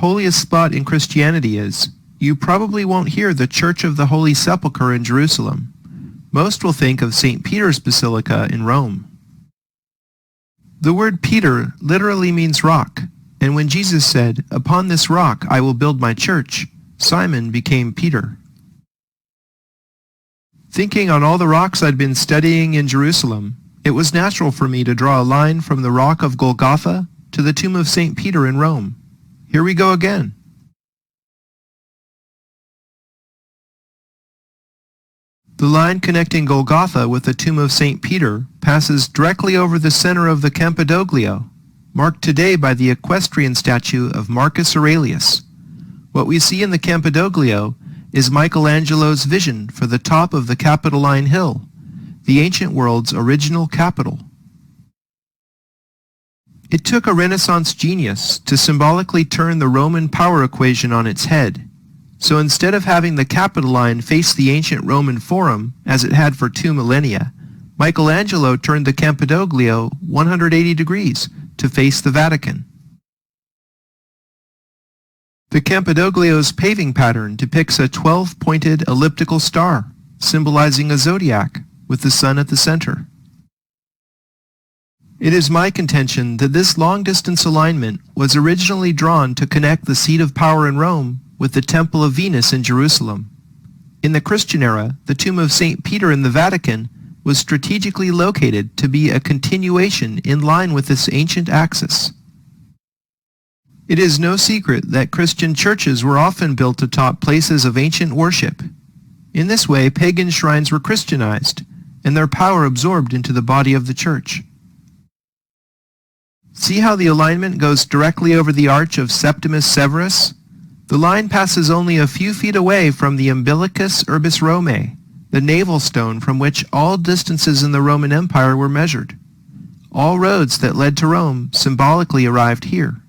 holiest spot in Christianity is, you probably won't hear the Church of the Holy Sepulchre in Jerusalem. Most will think of St. Peter's Basilica in Rome. The word Peter literally means rock, and when Jesus said, "Upon this rock I will build my church," Simon became Peter. Thinking on all the rocks I'd been studying in Jerusalem, it was natural for me to draw a line from the rock of Golgotha to the tomb of St. Peter in Rome. Here we go again. The line connecting Golgotha with the tomb of St. Peter passes directly over the center of the Campidoglio, marked today by the equestrian statue of Marcus Aurelius. What we see in the Campidoglio is Michelangelo's vision for the top of the Capitoline Hill, the ancient world's original capital. It took a Renaissance genius to symbolically turn the Roman power equation on its head. So instead of having the Capitoline face the ancient Roman Forum, as it had for 2 millennia, Michelangelo turned the Campidoglio 180 degrees to face the Vatican. The Campidoglio's paving pattern depicts a 12-pointed elliptical star, symbolizing a zodiac, with the sun at the center. It is my contention that this long-distance alignment was originally drawn to connect the seat of power in Rome with the Temple of Venus in Jerusalem. In the Christian era, the tomb of St. Peter in the Vatican was strategically located to be a continuation in line with this ancient axis. It is no secret that Christian churches were often built atop places of ancient worship. In this way, pagan shrines were Christianized, and their power absorbed into the body of the church. See how the alignment goes directly over the arch of Septimus Severus? The line passes only a few feet away from the Umbilicus Urbis Romae, the navel stone from which all distances in the Roman Empire were measured. All roads that led to Rome symbolically arrived here.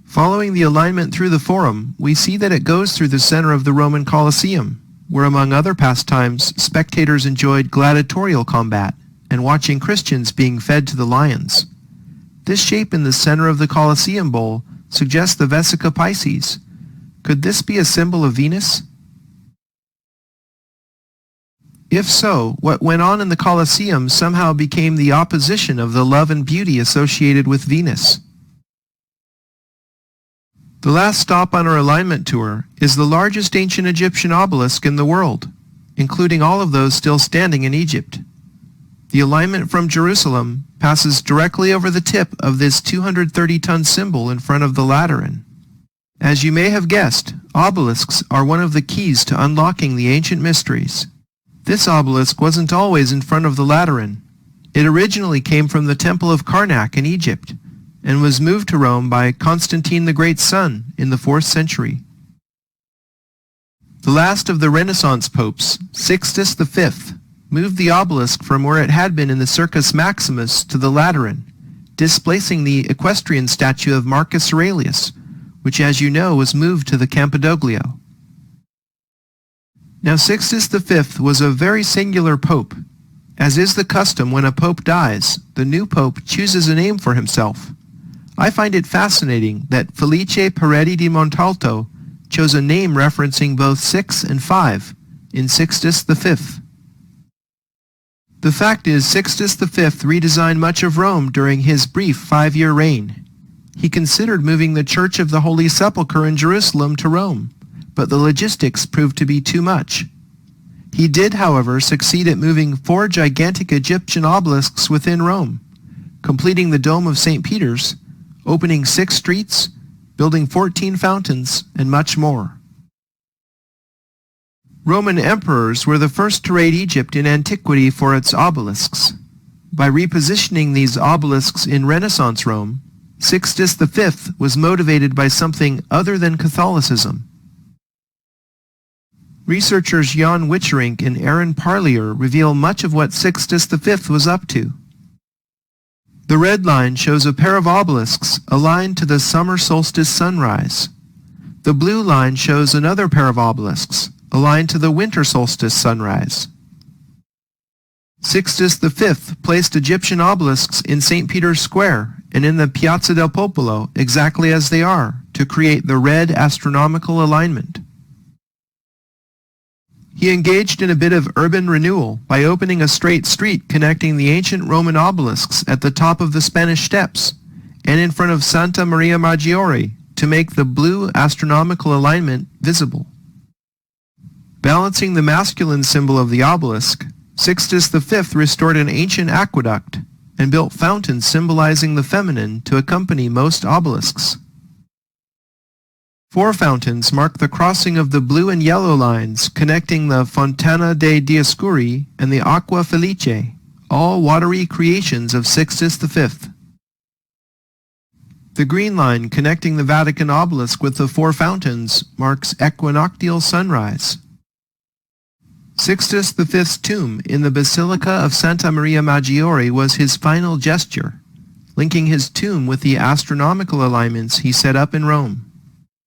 Following the alignment through the Forum, we see that it goes through the center of the Roman Colosseum, where among other pastimes, spectators enjoyed gladiatorial combat and watching Christians being fed to the lions. This shape in the center of the Colosseum bowl suggests the Vesica Pisces. Could this be a symbol of Venus? If so, what went on in the Colosseum somehow became the opposition of the love and beauty associated with Venus. The last stop on our alignment tour is the largest ancient Egyptian obelisk in the world, including all of those still standing in Egypt. The alignment from Jerusalem passes directly over the tip of this 230-ton symbol in front of the Lateran. As you may have guessed, obelisks are one of the keys to unlocking the ancient mysteries. This obelisk wasn't always in front of the Lateran. It originally came from the Temple of Karnak in Egypt and was moved to Rome by Constantine the Great's son in the 4th century. The last of the Renaissance popes, Sixtus V, moved the obelisk from where it had been in the Circus Maximus to the Lateran, displacing the equestrian statue of Marcus Aurelius, which, as you know, was moved to the Campidoglio. Now, Sixtus V was a very singular pope. As is the custom when a pope dies, the new pope chooses a name for himself. I find it fascinating that Felice Peretti di Montalto chose a name referencing both 6 and 5 in Sixtus V. The fact is, Sixtus V redesigned much of Rome during his brief 5-year reign. He considered moving the Church of the Holy Sepulchre in Jerusalem to Rome, but the logistics proved to be too much. He did, however, succeed at moving 4 gigantic Egyptian obelisks within Rome, completing the Dome of St. Peter's, opening 6 streets, building 14 fountains, and much more. Roman emperors were the first to rate Egypt in antiquity for its obelisks. By repositioning these obelisks in Renaissance Rome, Sixtus V was motivated by something other than Catholicism. Researchers Jan Witcherink and Aaron Parlier reveal much of what Sixtus V was up to. The red line shows a pair of obelisks aligned to the summer solstice sunrise. The blue line shows another pair of obelisks aligned to the winter solstice sunrise. Sixtus V placed Egyptian obelisks in St. Peter's Square and in the Piazza del Popolo exactly as they are, to create the red astronomical alignment. He engaged in a bit of urban renewal by opening a straight street connecting the ancient Roman obelisks at the top of the Spanish Steps and in front of Santa Maria Maggiore to make the blue astronomical alignment visible. Balancing the masculine symbol of the obelisk, Sixtus V restored an ancient aqueduct and built fountains symbolizing the feminine to accompany most obelisks. 4 fountains mark the crossing of the blue and yellow lines connecting the Fontana dei Dioscuri and the Acqua Felice, all watery creations of Sixtus V. The green line connecting the Vatican obelisk with the 4 fountains marks equinoctial sunrise. Sixtus V's tomb in the Basilica of Santa Maria Maggiore was his final gesture, linking his tomb with the astronomical alignments he set up in Rome.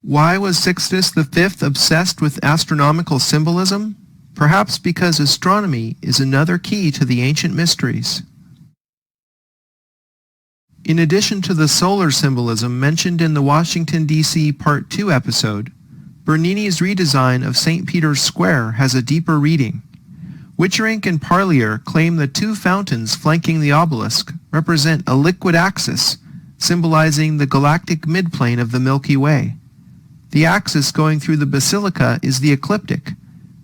Why was Sixtus V obsessed with astronomical symbolism? Perhaps because astronomy is another key to the ancient mysteries. In addition to the solar symbolism mentioned in the Washington, D.C. Part 2 episode, Bernini's redesign of St. Peter's Square has a deeper reading. Witcherink and Parlier claim the 2 fountains flanking the obelisk represent a liquid axis, symbolizing the galactic midplane of the Milky Way. The axis going through the basilica is the ecliptic,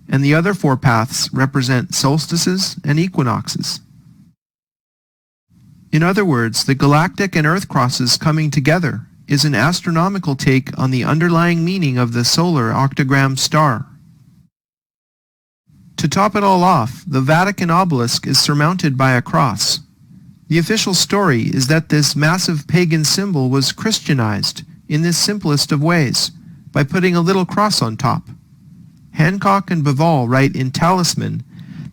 and the other 4 paths represent solstices and equinoxes. In other words, the galactic and Earth crosses coming together is an astronomical take on the underlying meaning of the solar octagram star. To top it all off, the Vatican obelisk is surmounted by a cross. The official story is that this massive pagan symbol was Christianized in this simplest of ways, by putting a little cross on top. Hancock and Bevall write in Talisman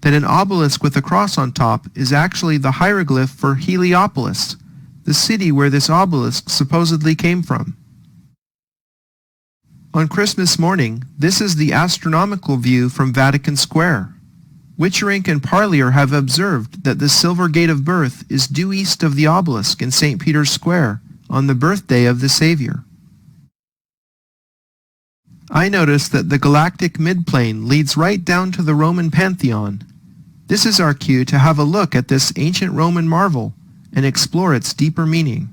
that an obelisk with a cross on top is actually the hieroglyph for Heliopolis, the city where this obelisk supposedly came from. On Christmas morning, this is the astronomical view from Vatican Square. Witcherink and Parlier have observed that the silver gate of birth is due east of the obelisk in St. Peter's Square on the birthday of the Savior. I noticed that the galactic midplane leads right down to the Roman Pantheon. This is our cue to have a look at this ancient Roman marvel and explore its deeper meaning.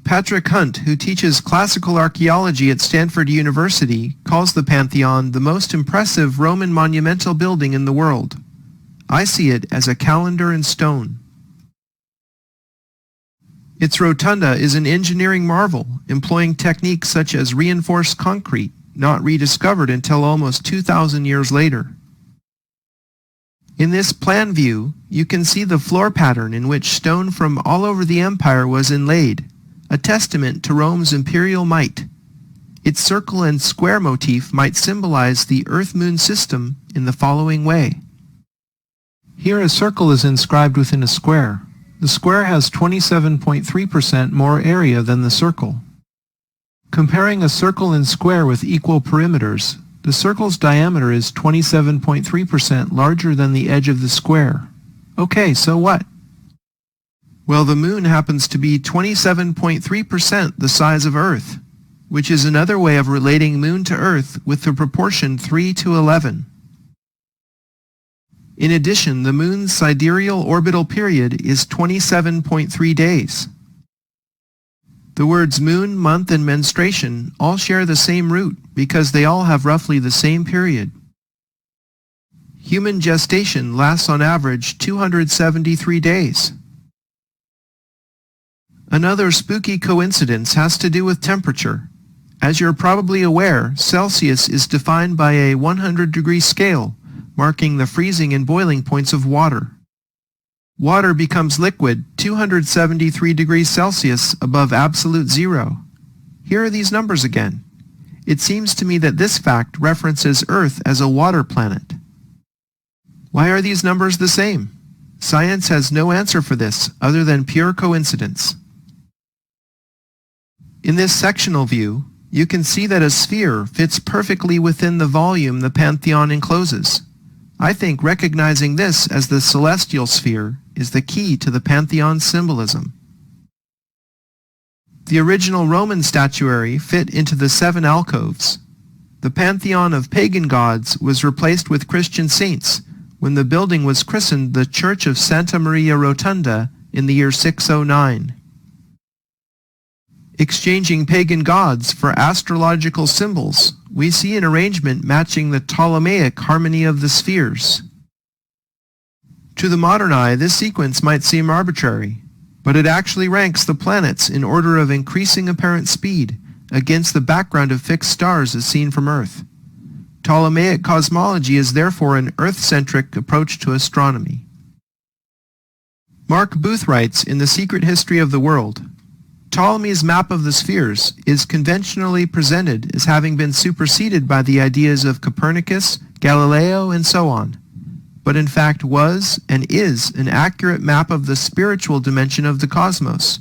Patrick Hunt, who teaches classical archaeology at Stanford University, calls the Pantheon the most impressive Roman monumental building in the world. I see it as a calendar in stone. Its rotunda is an engineering marvel, employing techniques such as reinforced concrete, not rediscovered until almost 2,000 years later. In this plan view, you can see the floor pattern in which stone from all over the empire was inlaid, a testament to Rome's imperial might. Its circle and square motif might symbolize the Earth-Moon system in the following way. Here a circle is inscribed within a square. The square has 27.3% more area than the circle. Comparing a circle and square with equal perimeters, the circle's diameter is 27.3% larger than the edge of the square. Okay, so what? Well, the moon happens to be 27.3% the size of Earth, which is another way of relating moon to Earth with the proportion 3:11. In addition, the moon's sidereal orbital period is 27.3 days. The words moon, month, and menstruation all share the same root because they all have roughly the same period. Human gestation lasts on average 273 days. Another spooky coincidence has to do with temperature. As you're probably aware, Celsius is defined by a 100-degree scale, marking the freezing and boiling points of water. Water becomes liquid 273 degrees Celsius above absolute zero. Here are these numbers again. It seems to me that this fact references Earth as a water planet. Why are these numbers the same? Science has no answer for this other than pure coincidence. In this sectional view, you can see that a sphere fits perfectly within the volume the Pantheon encloses. I think recognizing this as the celestial sphere is the key to the pantheon's symbolism. The original Roman statuary fit into the 7 alcoves. The pantheon of pagan gods was replaced with Christian saints when the building was christened the Church of Santa Maria Rotunda in the year 609. Exchanging pagan gods for astrological symbols, we see an arrangement matching the Ptolemaic harmony of the spheres. To the modern eye, this sequence might seem arbitrary, but it actually ranks the planets in order of increasing apparent speed against the background of fixed stars as seen from Earth. Ptolemaic cosmology is therefore an Earth-centric approach to astronomy. Mark Booth writes in The Secret History of the World, Ptolemy's map of the spheres is conventionally presented as having been superseded by the ideas of Copernicus, Galileo, and so on, but in fact was and is an accurate map of the spiritual dimension of the cosmos,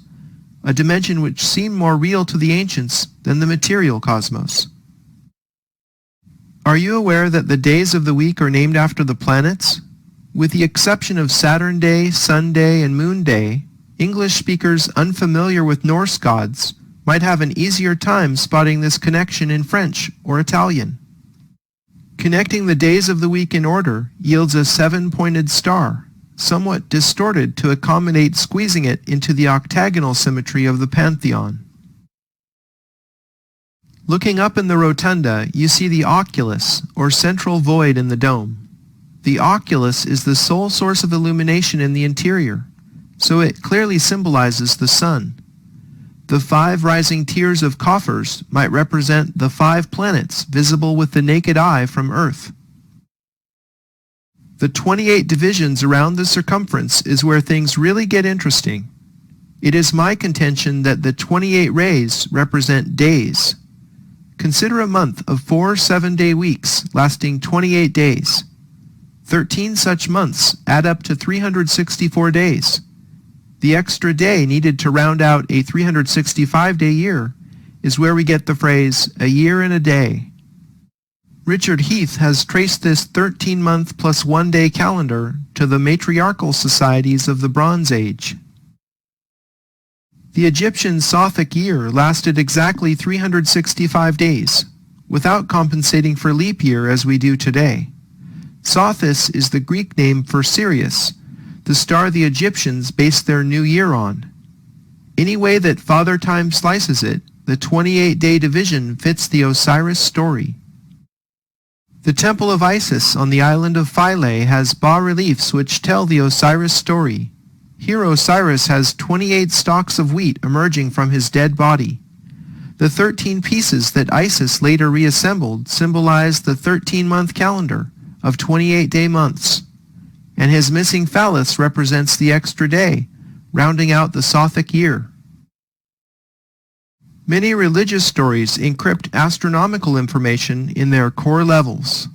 a dimension which seemed more real to the ancients than the material cosmos. Are you aware that the days of the week are named after the planets? With the exception of Saturn Day, Sun Day, and Moon Day, English speakers unfamiliar with Norse gods might have an easier time spotting this connection in French or Italian. Connecting the days of the week in order yields a 7-pointed star, somewhat distorted to accommodate squeezing it into the octagonal symmetry of the pantheon. Looking up in the rotunda, you see the oculus, or central void in the dome. The oculus is the sole source of illumination in the interior, so it clearly symbolizes the sun. The 5 rising tiers of coffers might represent the 5 planets visible with the naked eye from Earth. The 28 divisions around the circumference is where things really get interesting. It is my contention that the 28 rays represent days. Consider a month of 4 7-day weeks lasting 28 days. 13 such months add up to 364 days. The extra day needed to round out a 365-day year is where we get the phrase, a year and a day. Richard Heath has traced this 13-month plus 1-day calendar to the matriarchal societies of the Bronze Age. The Egyptian Sothic year lasted exactly 365 days, without compensating for leap year as we do today. Sothis is the Greek name for Sirius, the star the Egyptians based their new year on. Any way that Father Time slices it, the 28-day division fits the Osiris story. The Temple of Isis on the island of Philae has bas-reliefs which tell the Osiris story. Here Osiris has 28 stalks of wheat emerging from his dead body. The 13 pieces that Isis later reassembled symbolize the 13-month calendar of 28-day months, and his missing phallus represents the extra day, rounding out the Sothic year. Many religious stories encrypt astronomical information in their core levels.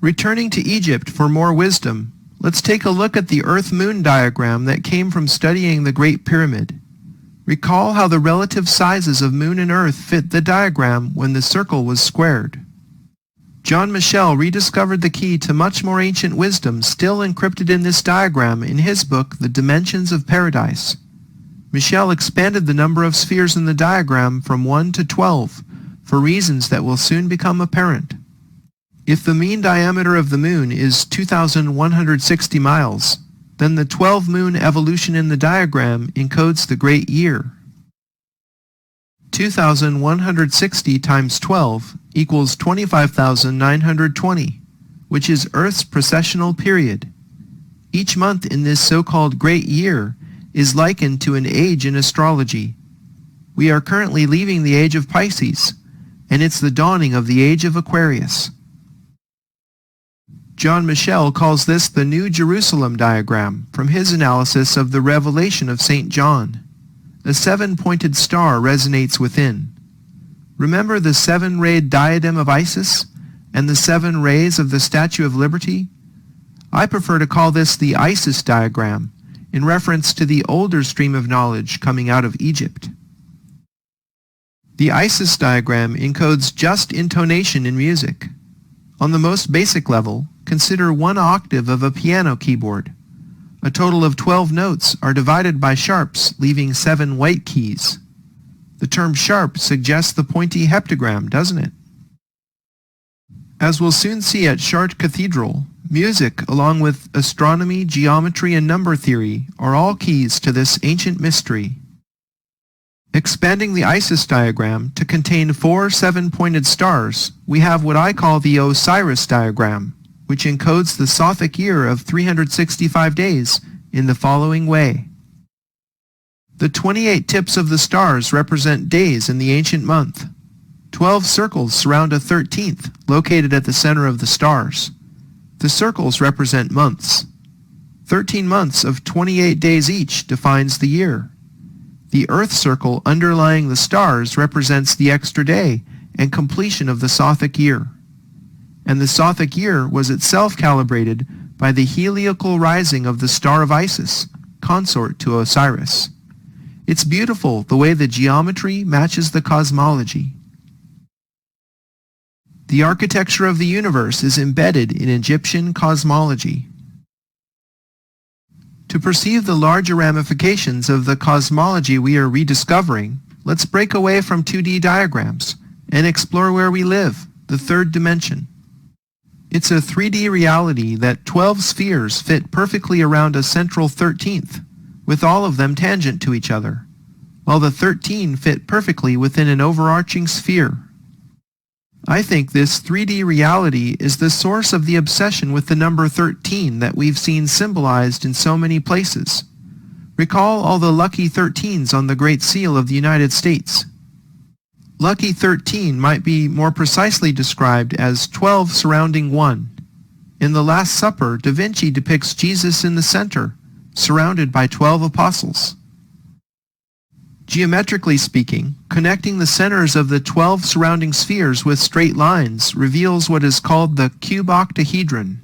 Returning to Egypt for more wisdom, let's take a look at the Earth-Moon diagram that came from studying the Great Pyramid. Recall how the relative sizes of Moon and Earth fit the diagram when the circle was squared. John Michel rediscovered the key to much more ancient wisdom still encrypted in this diagram in his book, The Dimensions of Paradise. Michel expanded the number of spheres in the diagram from 1 to 12 for reasons that will soon become apparent. If the mean diameter of the Moon is 2,160 miles, then the 12-moon evolution in the diagram encodes the great year. 2,160 times 12 equals 25,920, which is Earth's precessional period. Each month in this so-called great year is likened to an age in astrology. We are currently leaving the age of Pisces, and it's the dawning of the age of Aquarius. John Michel calls this the New Jerusalem diagram from his analysis of the Revelation of St. John. A 7-pointed star resonates within. Remember the 7-rayed diadem of Isis and the 7 rays of the Statue of Liberty? I prefer to call this the Isis diagram, in reference to the older stream of knowledge coming out of Egypt. The Isis diagram encodes just intonation in music. On the most basic level, consider one octave of a piano keyboard. A total of 12 notes are divided by sharps, leaving 7 white keys. The term sharp suggests the pointy heptagram, doesn't it? As we'll soon see at Chartres Cathedral, music, along with astronomy, geometry, and number theory, are all keys to this ancient mystery. Expanding the Isis diagram to contain 4 7-pointed stars, we have what I call the Osiris diagram, which encodes the Sothic year of 365 days in the following way. The 28 tips of the stars represent days in the ancient month. 12 circles surround a 13th, located at the center of the stars. The circles represent months. 13 months of 28 days each defines the year. The Earth circle underlying the stars represents the extra day and completion of the Sothic year. And the Sothic year was itself calibrated by the heliacal rising of the star of Isis, consort to Osiris. It's beautiful the way the geometry matches the cosmology. The architecture of the universe is embedded in Egyptian cosmology. To perceive the larger ramifications of the cosmology we are rediscovering, let's break away from 2D diagrams and explore where we live, the third dimension. It's a 3D reality that 12 spheres fit perfectly around a central 13th, with all of them tangent to each other, while the 13 fit perfectly within an overarching sphere. I think this 3D reality is the source of the obsession with the number 13 that we've seen symbolized in so many places. Recall all the lucky 13s on the Great Seal of the United States. Lucky 13 might be more precisely described as 12 surrounding 1. In The Last Supper, Da Vinci depicts Jesus in the center, surrounded by 12 apostles. Geometrically speaking, connecting the centers of the 12 surrounding spheres with straight lines reveals what is called the cube octahedron.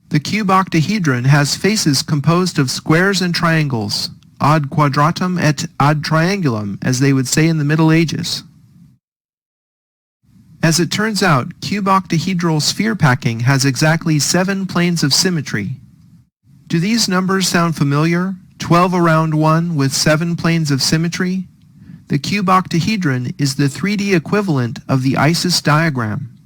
The cube octahedron has faces composed of squares and triangles, ad quadratum et ad triangulum, as they would say in the Middle Ages. As it turns out, cube octahedral sphere packing has exactly 7 planes of symmetry. Do these numbers sound familiar? 12 around 1 with 7 planes of symmetry? The cube octahedron is the 3D equivalent of the Isis diagram.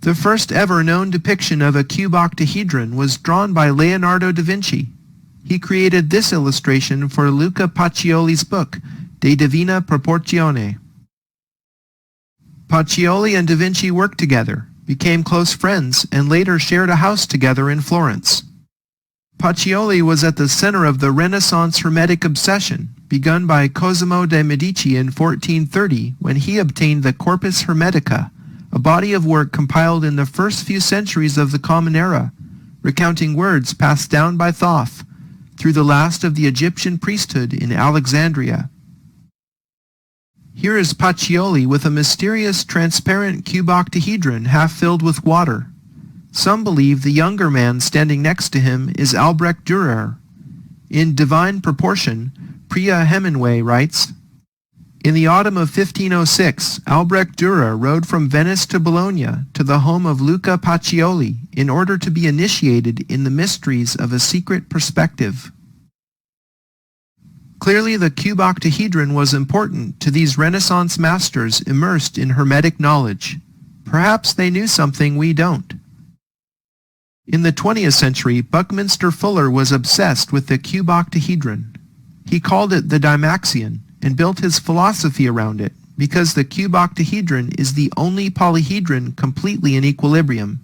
The first ever known depiction of a cube octahedron was drawn by Leonardo da Vinci. He created this illustration for Luca Pacioli's book, De Divina Proportione. Pacioli and da Vinci worked together, became close friends, and later shared a house together in Florence. Pacioli was at the center of the Renaissance Hermetic obsession, begun by Cosimo de' Medici in 1430 when he obtained the Corpus Hermetica, a body of work compiled in the first few centuries of the Common Era, recounting words passed down by Thoth through the last of the Egyptian priesthood in Alexandria. Here is Pacioli with a mysterious transparent cube octahedron half filled with water. Some believe the younger man standing next to him is Albrecht Dürer. In Divine Proportion, Priya Hemingway writes, "In the autumn of 1506, Albrecht Dürer rode from Venice to Bologna to the home of Luca Pacioli in order to be initiated in the mysteries of a secret perspective." Clearly the cube octahedron was important to these Renaissance masters immersed in Hermetic knowledge. Perhaps they knew something we don't. In the 20th century, Buckminster Fuller was obsessed with the cube octahedron. He called it the Dymaxion and built his philosophy around it because the cube octahedron is the only polyhedron completely in equilibrium.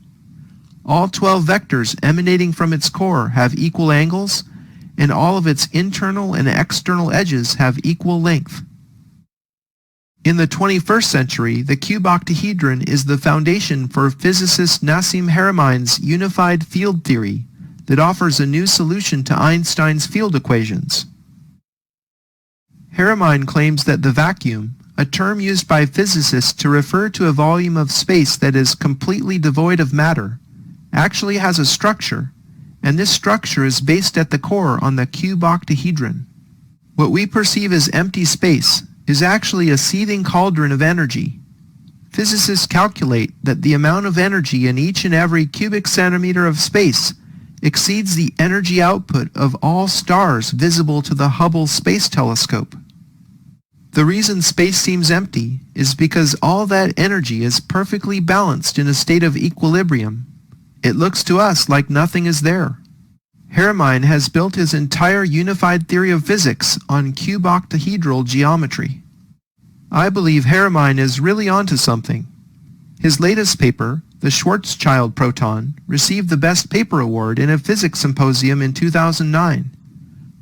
All 12 vectors emanating from its core have equal angles, and all of its internal and external edges have equal length. In the 21st century, the cube octahedron is the foundation for physicist Nassim Haramein's unified field theory that offers a new solution to Einstein's field equations. Haramein claims that the vacuum, a term used by physicists to refer to a volume of space that is completely devoid of matter, actually has a structure, and this structure is based at the core on the cube octahedron. What we perceive as empty space is actually a seething cauldron of energy. Physicists calculate that the amount of energy in each and every cubic centimeter of space exceeds the energy output of all stars visible to the Hubble Space Telescope. The reason space seems empty is because all that energy is perfectly balanced in a state of equilibrium. It looks to us like nothing is there. Hermine has built his entire unified theory of physics on cuboctahedral geometry. I believe Hermine is really onto something. His latest paper, the Schwarzschild proton, received the Best Paper Award in a physics symposium in 2009.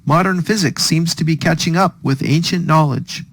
Modern physics seems to be catching up with ancient knowledge.